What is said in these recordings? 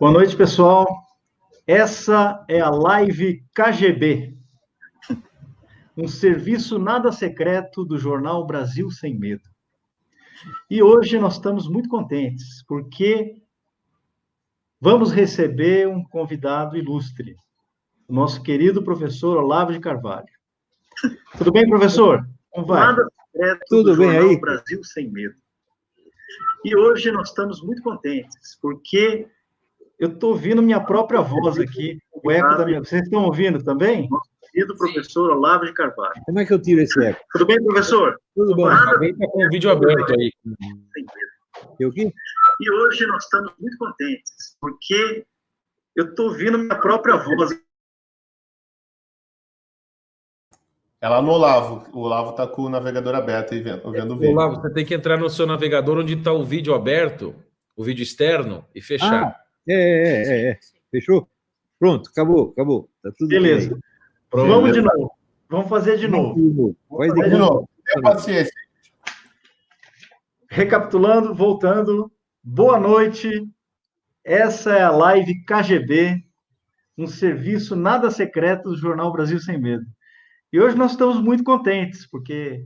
Boa noite, pessoal. Essa é a Live KGB, um serviço nada secreto do jornal Brasil Sem Medo. E hoje nós estamos muito contentes, porque vamos receber um convidado ilustre, o nosso querido professor Olavo de Carvalho. Tudo bem, professor? Como vai? Nada secreto Tudo do bem jornal aí? Brasil Sem Medo. E hoje nós estamos muito contentes, porque Eu estou ouvindo minha própria voz aqui, o eco da minha... Vocês estão ouvindo também? nosso querido professor Olavo de Carvalho. Como é que eu tiro esse eco? Tudo bem, professor? Tudo bom. Alguém está com o vídeo aberto aí. Sem medo. Eu aqui? E hoje nós estamos muito contentes, porque eu estou ouvindo minha própria voz. É lá no Olavo. O Olavo está com o navegador aberto e vendo o vídeo. Olavo, você tem que entrar no seu navegador onde está o vídeo aberto, o vídeo externo, e fechar. Fechou? Pronto, acabou. Tá tudo Beleza. bem. Vamos de novo. Vamos fazer de novo. Faz fazer de de novo. Tenha paciência. Recapitulando, voltando. Boa noite. Essa é a Live KGB, um serviço nada secreto do jornal Brasil Sem Medo. E hoje nós estamos muito contentes, porque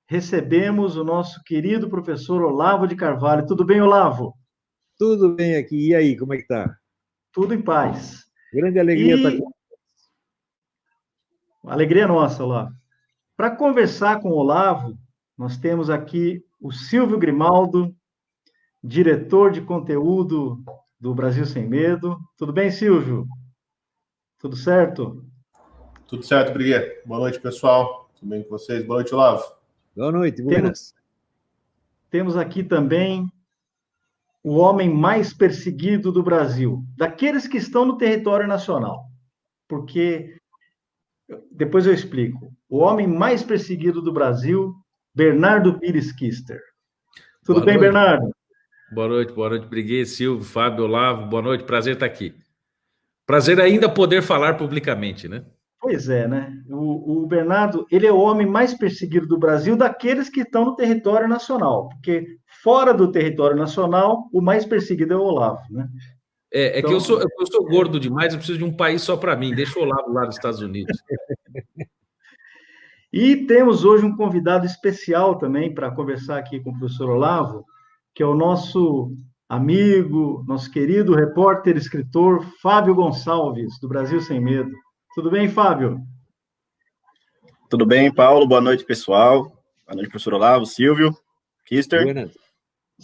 recebemos o nosso querido professor Olavo de Carvalho. Tudo bem, Olavo? Tudo bem aqui. E aí, como é que tá? Tudo em paz. Grande alegria estar aqui. Alegria nossa, Olavo. Para conversar com o Olavo, nós temos aqui o Silvio Grimaldo, diretor de conteúdo do Brasil Sem Medo. Tudo bem, Silvio? Tudo certo? Tudo certo, Briguet. Boa noite, pessoal. Tudo bem com vocês? Boa noite, Olavo. Boa noite, buenas. Temos aqui também o homem mais perseguido do Brasil, daqueles que estão no território nacional. Porque, depois eu explico, o homem mais perseguido do Brasil, Bernardo Pires Kister. Tudo Boa bem, noite. Bernardo? Boa noite, Briguet, Silvio, Fábio, Olavo, boa noite, prazer estar aqui. Prazer ainda poder falar publicamente, né? Pois é, né? O Bernardo, ele é o homem mais perseguido do Brasil daqueles que estão no território nacional, porque fora do território nacional, o mais perseguido é o Olavo, né? É Então, que eu sou gordo demais, eu preciso de um país só para mim, deixa o Olavo lá nos Estados Unidos. E temos hoje um convidado especial também para conversar aqui com o professor Olavo, que é o nosso amigo, nosso querido repórter e escritor Fábio Gonçalves, do Brasil Sem Medo. Tudo bem, Fábio? Tudo bem, Paulo? Boa noite, pessoal. Boa noite, professor Olavo, Silvio, Kister. Buenas.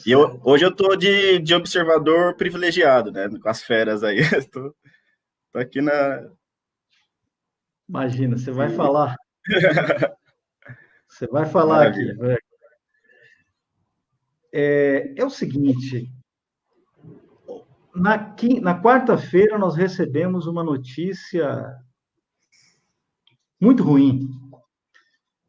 E hoje eu estou de observador privilegiado, né? Com as feras aí. Estou aqui na... Imagina, você vai falar. Você vai falar aqui. É o seguinte, na quarta-feira nós recebemos uma notícia muito ruim,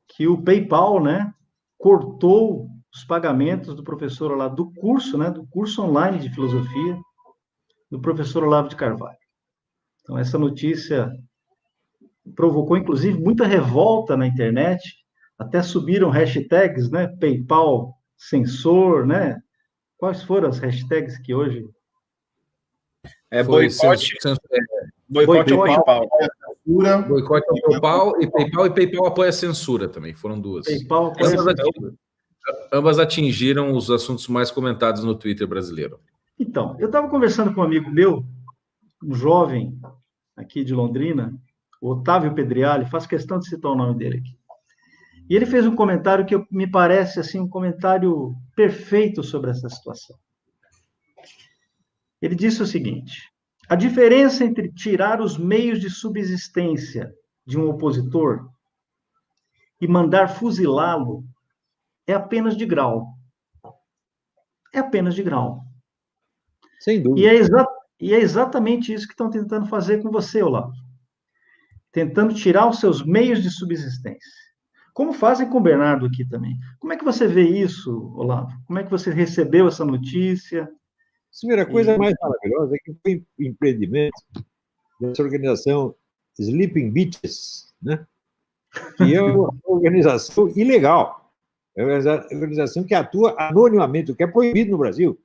que o PayPal, né, cortou os pagamentos do professor Olavo, do curso, né, do curso online de filosofia, do professor Olavo de Carvalho. Então, essa notícia provocou, inclusive, muita revolta na internet, até subiram hashtags, né, PayPal censor, né? Quais foram as hashtags que hoje... Boicote ao PayPal. Boicote ao PayPal e PayPal apoia a censura também, foram duas. PayPal apoia a censura. Ambas atingiram os assuntos mais comentados no Twitter brasileiro. Então, eu estava conversando com um amigo meu, um jovem aqui de Londrina, o Otávio Pedriali, faço questão de citar o nome dele aqui. E ele fez um comentário que me parece assim, um comentário perfeito sobre essa situação. Ele disse o seguinte: a diferença entre tirar os meios de subsistência de um opositor e mandar fuzilá-lo é apenas de grau. É apenas de grau. Sem dúvida. E é exatamente isso que estão tentando fazer com você, Olavo. Tentando tirar os seus meios de subsistência. Como fazem com o Bernardo aqui também. Como é que você vê isso, Olavo? Como é que você recebeu essa notícia? A coisa mais maravilhosa é que foi um empreendimento dessa organização Sleeping Beaches, né? Que é uma organização ilegal. É uma organização que atua anonimamente, o que é proibido no Brasil.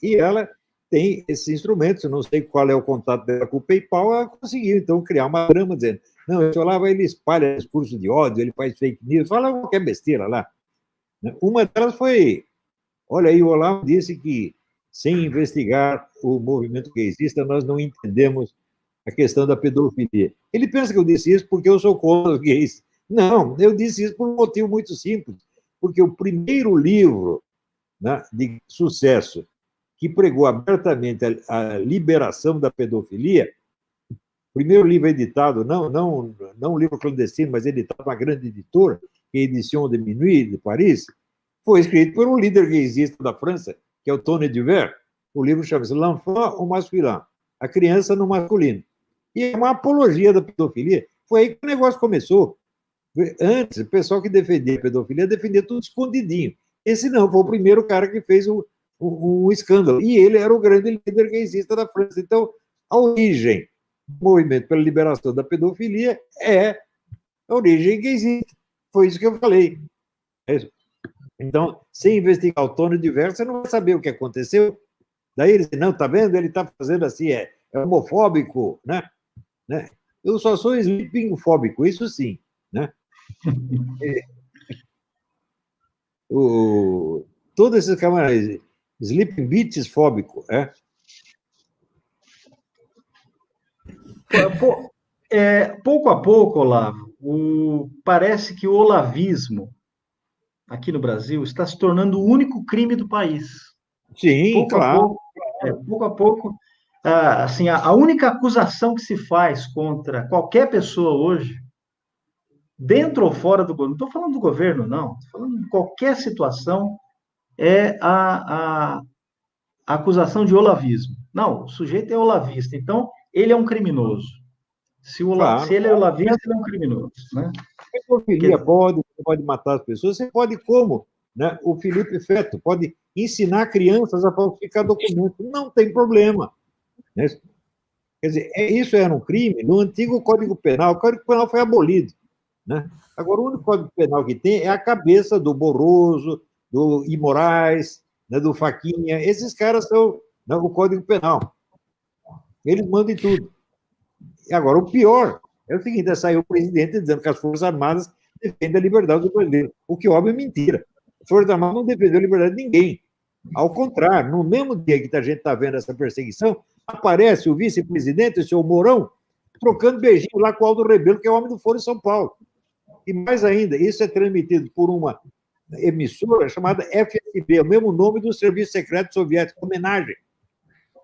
E ela tem esses instrumentos, eu não sei qual é o contato dela com o PayPal, ela conseguiu, então, criar uma trama dizendo, não, esse Olavo, ele espalha discurso de ódio, ele faz fake news, fala qualquer besteira lá. Uma delas foi, olha aí, o Olavo disse que, sem investigar o movimento gaysista, nós não entendemos a questão da pedofilia. Ele pensa que eu disse isso porque eu sou contra os gays. Não, eu disse isso por um motivo muito simples, porque o primeiro livro, né, de sucesso que pregou abertamente a liberação da pedofilia, o primeiro livro editado, não um livro clandestino, mas editado por uma grande editora, que é a Edition de Minuit, de Paris, foi escrito por um líder gaysista da França, que é o Tony Duvert. O livro chama-se L'Enfant au Masculin, A Criança no Masculino. E é uma apologia da pedofilia. Foi aí que o negócio começou. Antes, o pessoal que defendia a pedofilia defendia tudo escondidinho. Esse não, foi o primeiro cara que fez o escândalo. E ele era o grande líder gaysista da França. Então, a origem do movimento pela liberação da pedofilia é a origem gaysista. Foi isso que eu falei. É isso. Então, sem investigar o Tony Duvert, você não vai saber o que aconteceu. Daí ele diz, não, tá vendo? Ele está fazendo assim, é homofóbico, né? Eu só sou sleepingfóbico, isso sim, né? Todos esses camaradas, sleeping bitches fóbico, é? Pouco a pouco, Olavo, parece que o olavismo aqui no Brasil está se tornando o único crime do país. Sim, pouco claro. Pouco a pouco, assim, a única acusação que se faz contra qualquer pessoa hoje, dentro ou fora do governo, não estou falando do governo, não, estou falando de qualquer situação, é a acusação de olavismo. Não, o sujeito é olavista, então ele é um criminoso. Se ele é olavista, ele é um criminoso, né? Pedofilia pode matar as pessoas, você pode como? Né? O Felipe Feto pode ensinar crianças a falsificar documentos, não tem problema. Né? Quer dizer, isso era um crime no antigo Código Penal. O Código Penal foi abolido. Né? Agora, o único Código Penal que tem é a cabeça do Barroso, do Imorais, né, do Faquinha. Esses caras são, né, o Código Penal. Eles mandam em tudo. E agora, o pior é o seguinte, saiu o presidente dizendo que as Forças Armadas defendem a liberdade do brasileiro, o que, óbvio, é mentira. As Forças Armadas não defendeu a liberdade de ninguém. Ao contrário, no mesmo dia que a gente está vendo essa perseguição, aparece o vice-presidente, o senhor Mourão, trocando beijinho lá com o Aldo Rebelo, que é o homem do Foro em São Paulo. E mais ainda, isso é transmitido por uma emissora chamada FSB, o mesmo nome do Serviço Secreto Soviético, homenagem,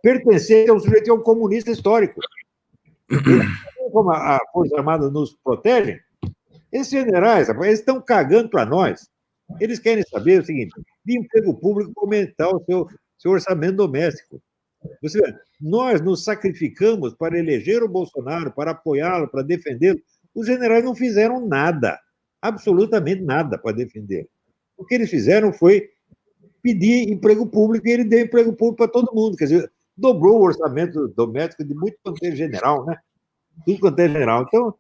pertencente a um sujeito que é um comunista histórico. Como a Força Armada nos protege, esses generais, eles estão cagando para nós. Eles querem saber o seguinte, de emprego público aumentar o seu orçamento doméstico. Nós nos sacrificamos para eleger o Bolsonaro, para apoiá-lo, para defendê-lo. Os generais não fizeram nada, absolutamente nada para defendê-lo. O que eles fizeram foi pedir emprego público e ele deu emprego público para todo mundo. Quer dizer, dobrou o orçamento doméstico de muito quanto é general, né? Tudo quanto é general. Então,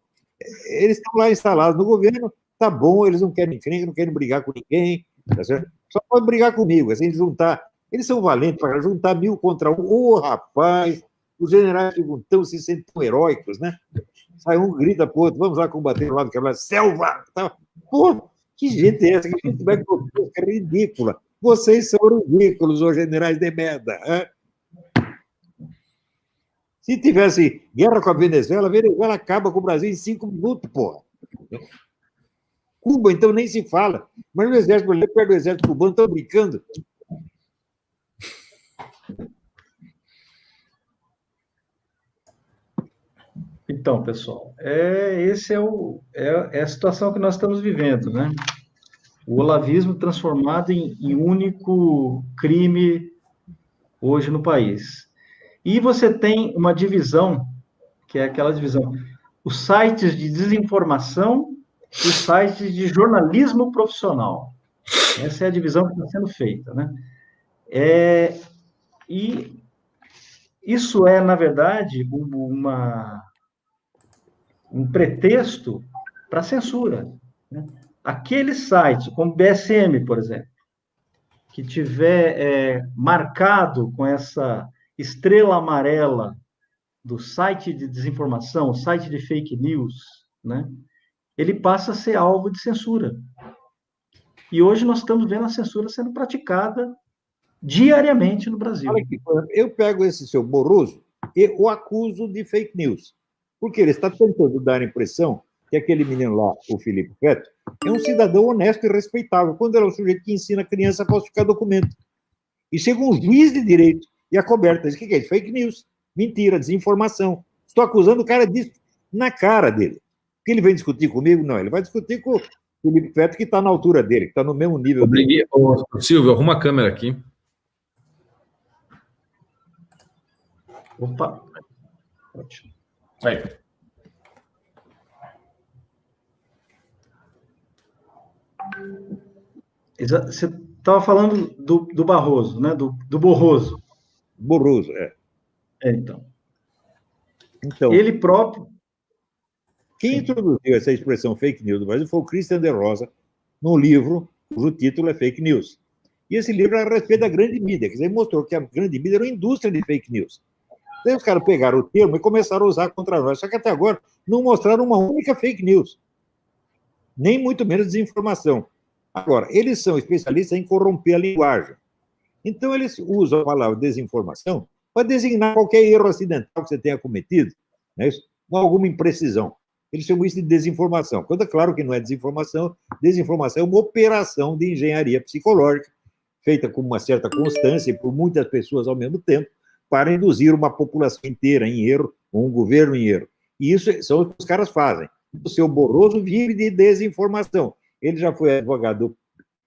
eles estão lá instalados no governo, tá bom, eles não querem encrenca, não querem brigar com ninguém, tá certo? Só pode brigar comigo, assim, juntar. Eles são valentes para juntar 1000 contra 1. Ô, rapaz, os generais se sentem tão heróicos, né? Sai um, grita pro outro, vamos lá combater o lado que é selva! Tá? Pô, que gente é essa? Que gente vai grotesca, ridícula. Vocês são ridículos, os generais de merda. Hein? Se tivesse guerra com a Venezuela acaba com o Brasil em 5 minutos, porra. Cuba, então, nem se fala. Mas o exército brasileiro perde o exército cubano, estão brincando. Então, pessoal, essa é a situação que nós estamos vivendo, né? O olavismo transformado em único crime hoje no país. E você tem uma divisão, que é aquela divisão, os sites de desinformação e os sites de jornalismo profissional. Essa é a divisão que está sendo feita, né? E isso é, na verdade, um pretexto para censura, né? Aqueles sites, como o BSM, por exemplo, que tiver marcado com estrela amarela do site de desinformação, site de fake news, né? Ele passa a ser alvo de censura. E hoje nós estamos vendo a censura sendo praticada diariamente no Brasil. Olha aqui, eu pego esse seu Barroso e o acuso de fake news. Porque ele está tentando dar a impressão que aquele menino lá, o Felipe Feto, é um cidadão honesto e respeitável, quando ele é um sujeito que ensina a criança a falsificar documento. E chega um juiz de direito e a coberta diz: o que é isso? Fake news, mentira, desinformação. Estou acusando o cara disso na cara dele. Que ele vem discutir comigo? Não, ele vai discutir com o Felipe Feto, que está na altura dele, que está no mesmo nível dele. Ô, Silvio, arruma a câmera aqui. Opa! Ótimo. Aí. Você estava falando do Barroso, né? Do Borroso. Barroso, é. Então. Então, Ele próprio. quem introduziu essa expressão fake news no Brasil foi o Christian de Rosa, num livro cujo título é Fake News. E esse livro era a respeito da grande mídia, quer dizer, mostrou que a grande mídia era uma indústria de fake news. Daí os caras pegaram o termo e começaram a usar contra nós, só que até agora não mostraram uma única fake news, nem muito menos desinformação. Agora, eles são especialistas em corromper a linguagem. Então, eles usam a palavra desinformação para designar qualquer erro acidental que você tenha cometido, né, com alguma imprecisão. Eles chamam isso de desinformação. Quando é claro que não é desinformação, desinformação é uma operação de engenharia psicológica, feita com uma certa constância e por muitas pessoas ao mesmo tempo, para induzir uma população inteira em erro, ou um governo em erro. E isso são o que os caras fazem. O seu Barroso vive de desinformação. Ele já foi advogado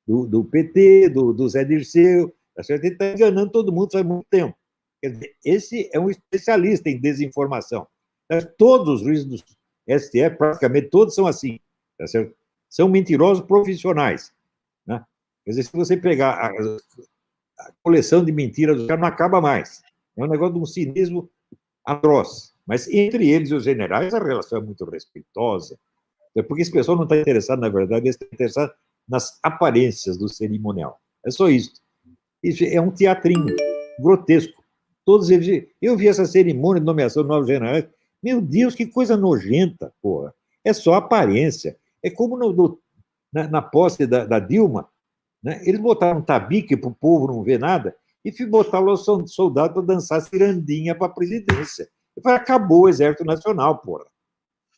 do PT, do Zé Dirceu, tá certo? Ele está enganando todo mundo faz muito tempo. Quer dizer, esse é um especialista em desinformação. Todos os juízes do STF, praticamente todos são assim, tá certo? São mentirosos profissionais, né? Quer dizer, se você pegar a coleção de mentiras do cara, não acaba mais. É um negócio de um cinismo atroz. Mas entre eles e os generais, a relação é muito respeitosa. Porque esse pessoal não está interessado, na verdade, eles estão interessados nas aparências do cerimonial. É só isso. Isso é um teatrinho grotesco. Todos eles. Eu vi essa cerimônia de nomeação de novos generais. Meu Deus, que coisa nojenta, porra. É só aparência. É como na posse da Dilma, né? Eles botaram um tabique para o povo não ver nada e botaram os soldados para dançar cirandinha para a presidência. Acabou o Exército Nacional, porra.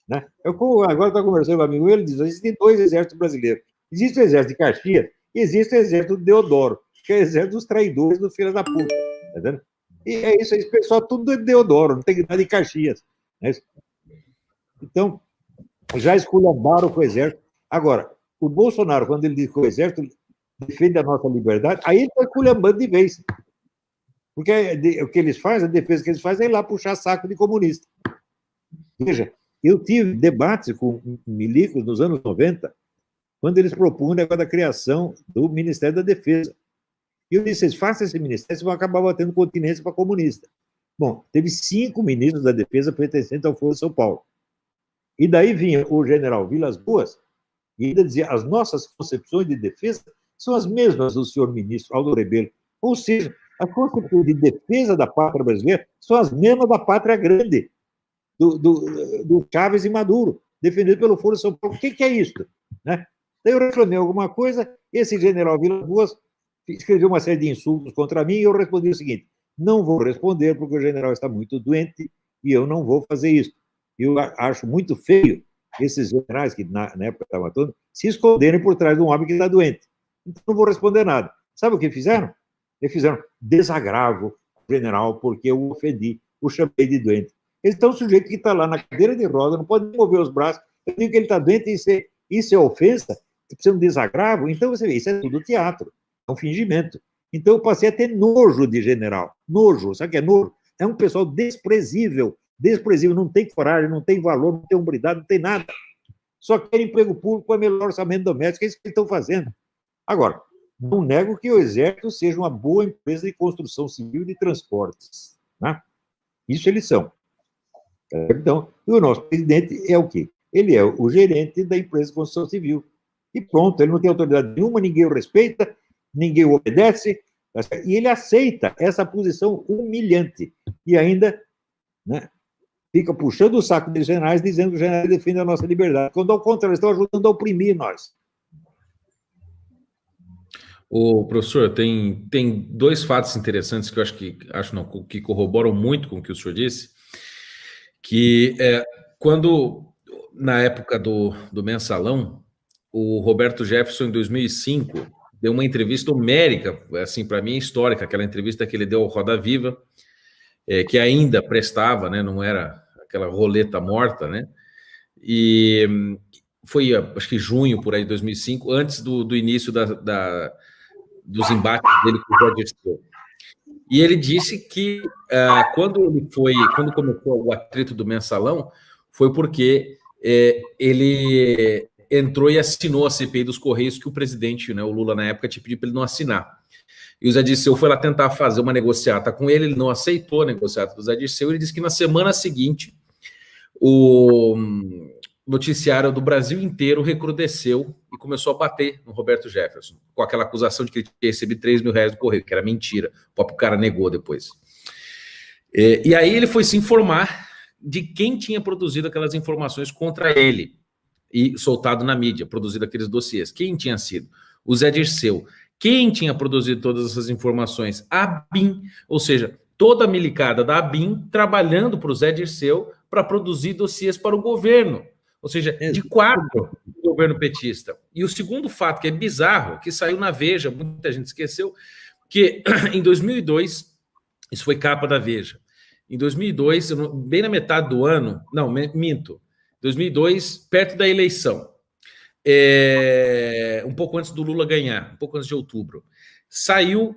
Né? Agora está conversando com um amigo, ele diz: existem dois exércitos brasileiros. Existe o exército de Caxias e existe o exército de Deodoro, que é o exército dos traidores, dos filhos da puta. Tá entendendo? E é isso, esse pessoal tudo é de Deodoro, não tem nada de Caxias. Né? Então, já esculhambaram com o exército. Agora, o Bolsonaro, quando ele diz que o exército defende a nossa liberdade, aí ele está esculhambando de vez. Porque o que eles fazem, a defesa que eles fazem é ir lá puxar saco de comunista. Veja, eu tive debates com milicos nos anos 90, quando eles propunham o negócio da criação do Ministério da Defesa. E eu disse: vocês façam esse ministério, vocês vão acabar batendo continência para comunista. Bom, teve 5 ministros da Defesa pertencentes ao Foro de São Paulo. E daí vinha o general Vilas Boas e ainda dizia: as nossas concepções de defesa são as mesmas do senhor ministro Aldo Rebelo. Ou seja, as concepções de defesa da pátria brasileira são as mesmas da pátria grande, do Chávez e Maduro, defendido pelo Foro de São Paulo. O que é isso? Né? Daí eu reclamei alguma coisa, esse general Vilas Boas escreveu uma série de insultos contra mim e eu respondi o seguinte: não vou responder porque o general está muito doente e eu não vou fazer isso. Eu acho muito feio esses generais que na época estavam atuando se esconderem por trás de um homem que está doente. Então não vou responder nada. Sabe o que fizeram? Eles fizeram desagravo ao general porque eu o ofendi, o chamei de doente. Eles estão sujeito que está lá na cadeira de roda, não pode mover os braços. Eu digo que ele está doente e isso é ofensa, precisa de um desagravo. Então você vê, isso é tudo teatro, é um fingimento. Então eu passei a ter nojo de general. Nojo, sabe o que é nojo? É um pessoal desprezível. Desprezível, não tem coragem, não tem valor, não tem hombridade, não tem nada. Só quer emprego público para melhor orçamento doméstico, é isso que eles estão fazendo. Agora, não nego que o Exército seja uma boa empresa de construção civil e de transportes. Né? Isso eles são. Então, o nosso presidente é o quê? Ele é o gerente da empresa de construção civil. E pronto, ele não tem autoridade nenhuma, ninguém o respeita, ninguém o obedece, E ele aceita essa posição humilhante. E ainda, né, fica puxando o saco dos generais, dizendo que os generais defendem a nossa liberdade, quando, ao contrário, estão ajudando a oprimir nós. O professor, tem dois fatos interessantes que eu que corroboram muito com o que o senhor disse, que quando, na época do Mensalão, o Roberto Jefferson, em 2005, deu uma entrevista homérica, assim, para mim, histórica, aquela entrevista que ele deu ao Roda Viva, que ainda prestava, né, não era aquela roleta morta, né, e foi, acho que junho, por aí, de 2005, antes do início dos embates dele com o Jorge Dirceu. E ele disse que quando começou o atrito do Mensalão, foi porque ele entrou e assinou a CPI dos Correios que o presidente, né, o Lula, na época, tinha pedido para ele não assinar. E o Zé Dirceu foi lá tentar fazer uma negociata com ele não aceitou a negociata do Zé Dirceu, ele disse que na semana seguinte o noticiário do Brasil inteiro recrudesceu e começou a bater no Roberto Jefferson, com aquela acusação de que ele tinha recebido R$3.000 do Correio, que era mentira, o próprio cara negou depois. E aí ele foi se informar de quem tinha produzido aquelas informações contra ele, e soltado na mídia, produzido aqueles dossiês. Quem tinha sido? O Zé Dirceu. Quem tinha produzido todas essas informações? A ABIN, ou seja, toda a milicada da ABIN trabalhando para o Zé Dirceu para produzir dossiês para o governo, ou seja, de quadro do governo petista. E o segundo fato, que é bizarro, que saiu na Veja, muita gente esqueceu, que em 2002, isso foi capa da Veja, em 2002, bem na metade do ano, não, minto, 2002, perto da eleição, um pouco antes do Lula ganhar, um pouco antes de outubro, saiu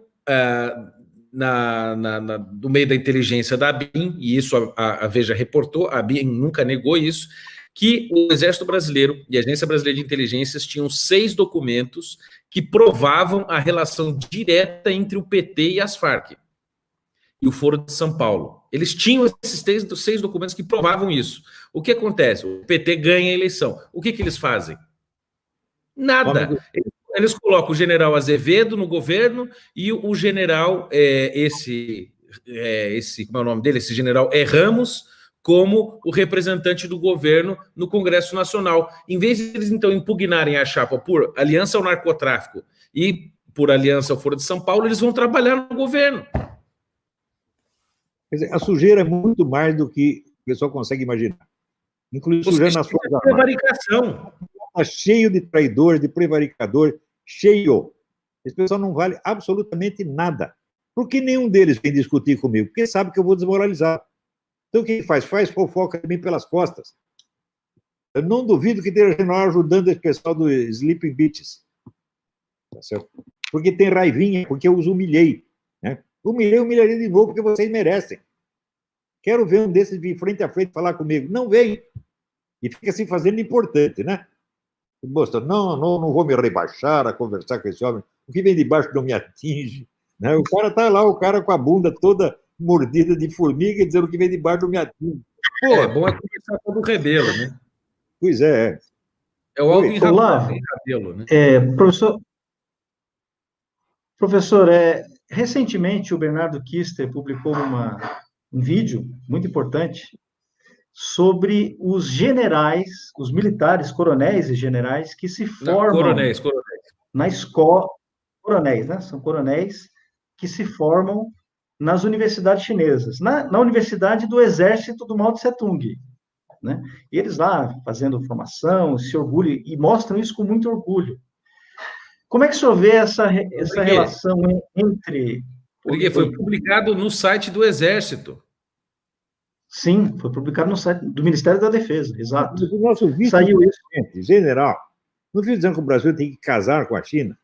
do meio da inteligência da ABIN, e isso a Veja reportou, a ABIN nunca negou isso, que o Exército Brasileiro e a Agência Brasileira de Inteligências tinham 6 documentos que provavam a relação direta entre o PT e as Farc e o Foro de São Paulo. Eles tinham esses 6 documentos que provavam isso. O que acontece? O PT ganha a eleição. O que eles fazem? Nada. Eles colocam o general Azevedo no governo e o general, como é o nome dele? Esse general Ramos, como o representante do governo no Congresso Nacional. Em vez de eles, então, impugnarem a chapa por aliança ao narcotráfico e por aliança ao Foro de São Paulo, eles vão trabalhar no governo. Quer dizer, a sujeira é muito mais do que o pessoal consegue imaginar. Inclusive sujeira nas Forças Armadas. Prevaricação. Está cheio de traidor, de prevaricador, cheio. Esse pessoal não vale absolutamente nada. Por que nenhum deles vem discutir comigo? Porque sabe que eu vou desmoralizar. Então, o que ele faz? Faz fofoca também pelas costas. Eu não duvido que tenha general ajudando esse pessoal do Sleeping Beaches. Tá certo? Porque tem raivinha, porque eu os humilhei. Né? Humilhei de novo, porque vocês merecem. Quero ver um desses vir frente a frente falar comigo. Não vem. E fica se fazendo importante, né? Mostrando, não vou me rebaixar a conversar com esse homem. O que vem de baixo não me atinge. Né? O cara tá lá, o cara com a bunda toda mordida de formiga, dizendo que vem de baixo não me atinge. Pô, é bom conversar com o Rebelo, né? Pois é. É o Alvin Olavo, Rebelo, né? Professor, recentemente o Bernardo Kister publicou um vídeo muito importante sobre os generais, os militares, coronéis e generais que se formam... Coronéis. Na escola... Coronéis, né? São coronéis que se formam nas universidades chinesas, na Universidade do Exército do Mao Tse-tung, né? E eles lá fazendo formação, se orgulham e mostram isso com muito orgulho. Como é que o senhor vê essa relação entre... Foi publicado no site do Exército. Sim, foi publicado no site do Ministério da Defesa, exato. O nosso Saiu isso. General, não fiz dizendo que o Brasil tem que casar com a China.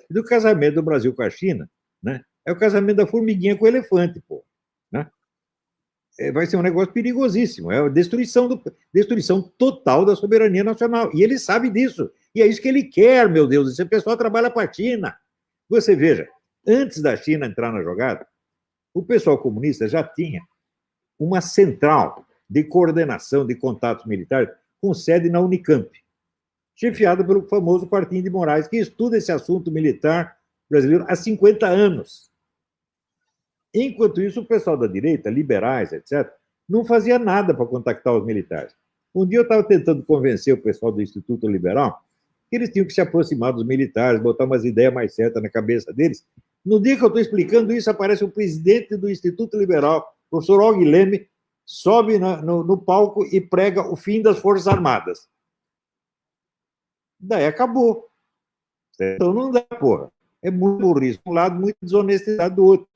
E do casamento do Brasil com a China, né, é o casamento da formiguinha com o elefante, pô. Né? Vai ser um negócio perigosíssimo. É a destruição total da soberania nacional. E ele sabe disso. E é isso que ele quer, meu Deus. Esse pessoal trabalha para a China. Você veja, antes da China entrar na jogada, o pessoal comunista já tinha uma central de coordenação de contatos militares com sede na Unicamp, chefiada pelo famoso Martim de Moraes, que estuda esse assunto militar brasileiro há 50 anos. Enquanto isso, o pessoal da direita, liberais, etc., não fazia nada para contactar os militares. Um dia eu estava tentando convencer o pessoal do Instituto Liberal que eles tinham que se aproximar dos militares, botar umas ideias mais certas na cabeça deles. No dia que eu estou explicando isso, aparece o presidente do Instituto Liberal, o professor Og Leme, sobe no palco e prega o fim das Forças Armadas. Daí acabou. Então não dá, porra. É muito burrice de um lado, muita desonestidade do outro.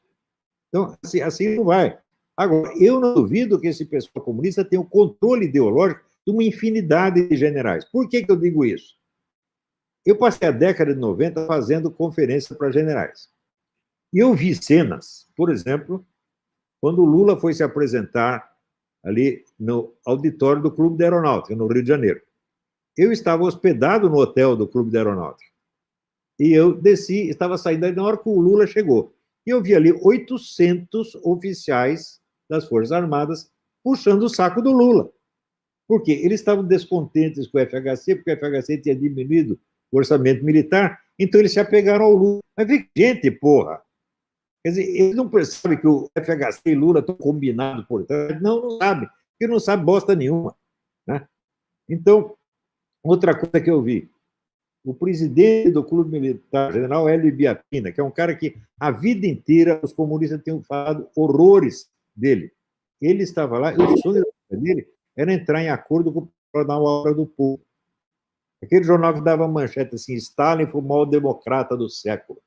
Então, assim não vai. Agora, eu não duvido que esse pessoal comunista tenha o controle ideológico de uma infinidade de generais. Por que eu digo isso? Eu passei a década de 90 fazendo conferência para generais. E eu vi cenas, por exemplo, quando o Lula foi se apresentar ali no auditório do Clube da Aeronáutica, no Rio de Janeiro. Eu estava hospedado no hotel do Clube da Aeronáutica. E eu desci, estava saindo aí na hora que o Lula chegou. E eu vi ali 800 oficiais das Forças Armadas puxando o saco do Lula. Por quê? Eles estavam descontentes com o FHC, porque o FHC tinha diminuído o orçamento militar, então eles se apegaram ao Lula. Mas vê, gente, porra! Quer dizer, eles não percebem que o FHC e Lula estão combinados por trás? Não sabem, porque não sabe bosta nenhuma. Né? Então, outra coisa que eu vi, o presidente do Clube Militar, general Hélio Ibiapina, que é um cara que a vida inteira os comunistas tinham falado horrores dele. Ele estava lá, e o sonho dele era entrar em acordo com o jornal A Hora do Povo. Aquele jornal que dava manchete assim, Stalin foi o maior democrata do século.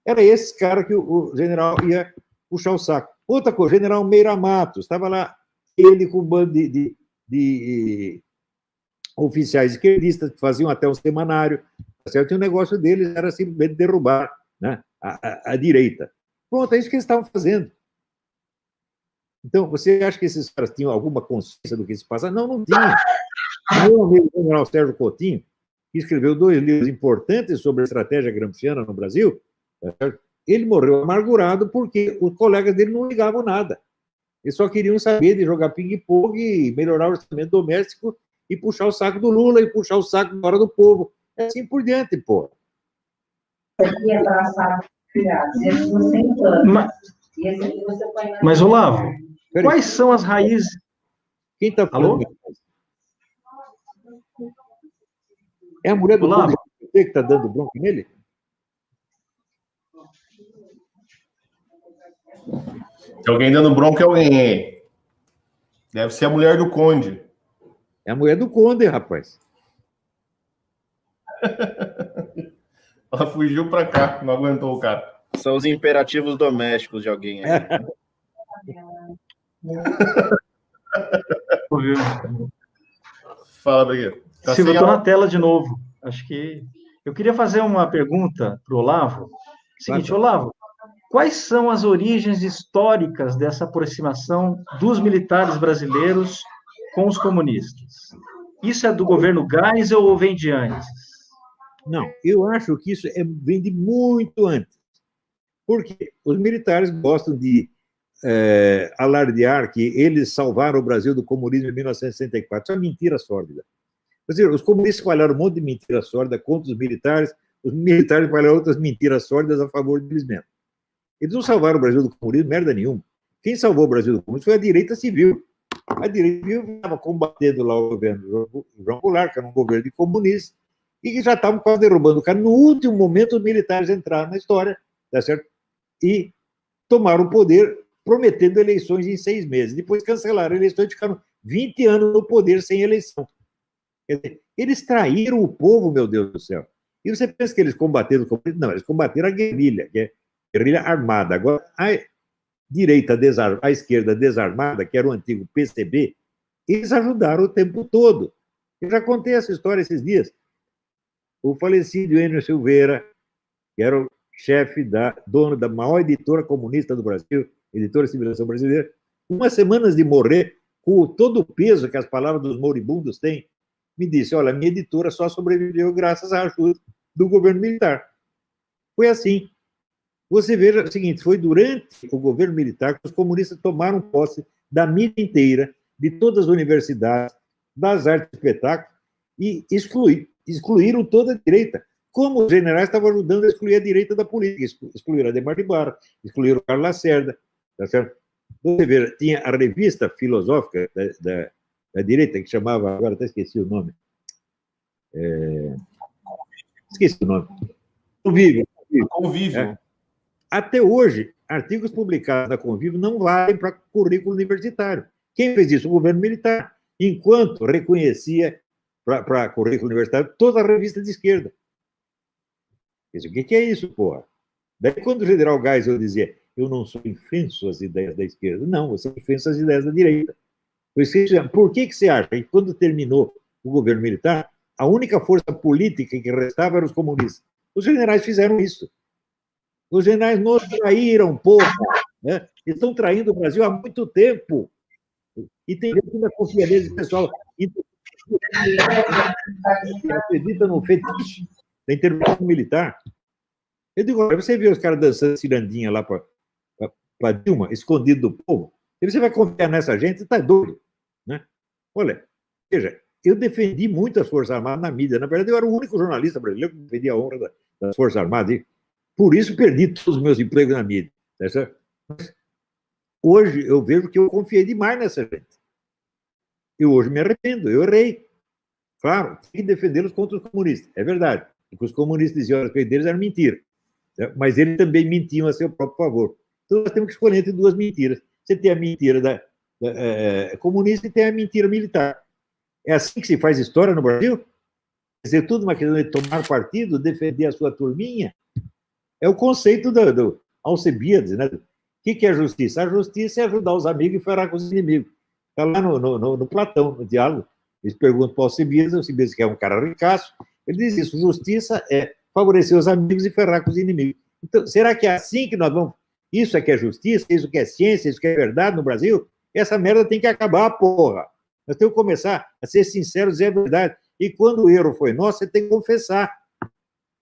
Era esse cara que o general ia puxar o saco. Outra coisa, o general Meira Matos, estava lá, ele com um bando de oficiais esquerdistas que faziam até um semanário. Certo? E o negócio deles era simplesmente derrubar, né, a direita. Pronto, é isso que eles estavam fazendo. Então, você acha que esses caras tinham alguma consciência do que se passa? Não, não tinha. O meu amigo o general Sérgio Coutinho, que escreveu 2 livros importantes sobre a estratégia gramsciana no Brasil, ele morreu amargurado porque os colegas dele não ligavam nada. Eles só queriam saber de jogar ping-pong e melhorar o orçamento doméstico e puxar o saco do Lula e puxar o saco da Hora do Povo. É assim por diante, pô. Aqui é traçado, esse você implanta. E esse aqui você põe na... Mas, Olavo, quais são as raízes... Quem está falando? Alô? É a mulher do Olavo? que está dando bronca nele? Tem alguém dando bronca, é alguém. Deve ser a mulher do Conde. É a mulher do Conde, rapaz. Ela fugiu para cá, não aguentou o cara. São os imperativos domésticos de alguém aí. Fala, Brigueiro. Tá Silvio, eu sem estou a... na tela de novo. Acho que... Eu queria fazer uma pergunta para o Olavo. Seguinte, Olavo, quais são as origens históricas dessa aproximação dos militares brasileiros com os comunistas? Isso é do governo Geisel ou vem de antes? Não, eu acho que isso vem de muito antes. Porque os militares gostam de alardear que eles salvaram o Brasil do comunismo em 1964. Isso é mentira sórdida. Quer dizer, os comunistas espalharam um monte de mentira sórdida contra os militares espalharam outras mentiras sórdidas a favor deles mesmos. Eles não salvaram o Brasil do comunismo, merda nenhuma. Quem salvou o Brasil do comunismo foi a direita civil. A direita civil estava combatendo lá o governo João Goulart, que era um governo de comunistas, e que já estavam quase derrubando o cara. No último momento, os militares entraram na história, tá certo? E tomaram o poder, prometendo eleições em 6 meses. Depois cancelaram eleições e ficaram 20 anos no poder sem eleição. Quer dizer, eles traíram o povo, meu Deus do céu. E você pensa que eles combateram o comunismo? Não, eles combateram a guerrilha, que é guerrilha armada. Agora, a direita a esquerda desarmada, que era o antigo PCB, eles ajudaram o tempo todo. Eu já contei essa história esses dias. O falecido Enio Silveira, que era o chefe dono da maior editora comunista do Brasil, Editora Civilização Brasileira, umas semanas de morrer, com todo o peso que as palavras dos moribundos têm, me disse, olha, minha editora só sobreviveu graças à ajuda do governo militar. Foi assim. Você veja o seguinte, foi durante o governo militar que os comunistas tomaram posse da mídia inteira, de todas as universidades, das artes e espetáculos, e excluíram toda a direita. como os generais estavam ajudando a excluir a direita da política, excluíram a Adhemar de Barros, excluíram o Carlos Lacerda, tá certo? Você vê, tinha a revista filosófica da direita, que chamava, agora até esqueci o nome, esqueci o nome, Convívio. Convívio. Até hoje, artigos publicados na Convívio não valem para currículo universitário. Quem fez isso? O governo militar, enquanto reconhecia para currículo universitário toda a revista de esquerda. O que é isso, porra? Daí, quando o general Geisel dizia, eu não sou infenso às ideias da esquerda, não, você é infenso às ideias da direita. Por que você acha que, quando terminou o governo militar, a única força política que restava eram os comunistas? Os generais fizeram isso. Os generais nos traíram, porra. Né? Estão traindo o Brasil há muito tempo. E tem gente que ainda confia neles, pessoal. Acredita no fetiche da intervenção militar. Eu digo, olha, você vê os caras dançando cirandinha lá para Dilma, escondido do povo, e você vai confiar nessa gente? Você está doido. Né? Olha, veja, eu defendi muito as Forças Armadas na mídia. Na verdade, eu era o único jornalista brasileiro que defendia a honra das Forças Armadas. E, por isso, perdi todos os meus empregos na mídia. Tá? Mas, hoje, eu vejo que eu confiei demais nessa gente. Eu hoje me arrependo, eu errei. Claro, tem que defendê-los contra os comunistas. É verdade. E que os comunistas diziam a respeito deles era mentira. Né? Mas eles também mentiam a seu próprio favor. Então, nós temos que escolher entre duas mentiras. Você tem a mentira comunista e tem a mentira militar. É assim que se faz história no Brasil? Quer dizer, tudo uma questão de tomar partido, defender a sua turminha? É o conceito do Alcebiades, né? O que é a justiça? A justiça é ajudar os amigos e ferrar com os inimigos. Está lá no Platão, no diálogo. Eles perguntam para o Alcebiades que é um cara ricaço, ele diz isso, justiça é favorecer os amigos e ferrar com os inimigos. Então, será que é assim que nós vamos... Isso é que é justiça, isso que é ciência, isso que é verdade no Brasil? Essa merda tem que acabar, porra. Nós temos que começar a ser sinceros e dizer a verdade. E quando o erro foi nosso, você tem que confessar.